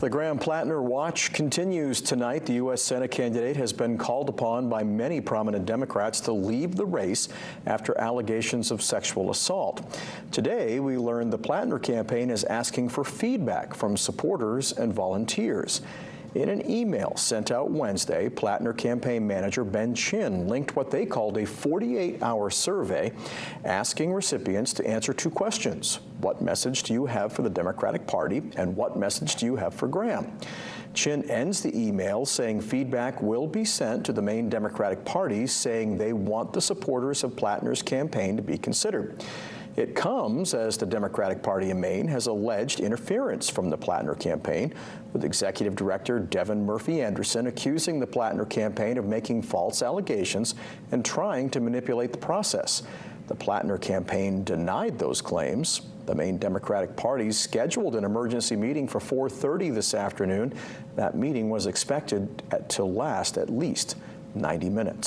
The Graham Platner watch continues tonight. The U.S. Senate candidate has been called upon by many prominent Democrats to leave the race after allegations of sexual assault. Today, we learned the Platner campaign is asking for feedback from supporters and volunteers. In an email sent out Wednesday, Platner campaign manager Ben Chin linked what they called a 48-hour survey asking recipients to answer two questions. What message do you have for the Democratic Party, and what message do you have for Graham? Chin ends the email saying feedback will be sent to the main Democratic parties, saying they want the supporters of Platner's campaign to be considered. It comes as the Democratic Party in Maine has alleged interference from the Platner campaign, with Executive Director Devin Murphy Anderson accusing the Platner campaign of making false allegations and trying to manipulate the process. The Platner campaign denied those claims. The Maine Democratic Party scheduled an emergency meeting for 4:30 this afternoon. That meeting was expected to last at least 90 minutes.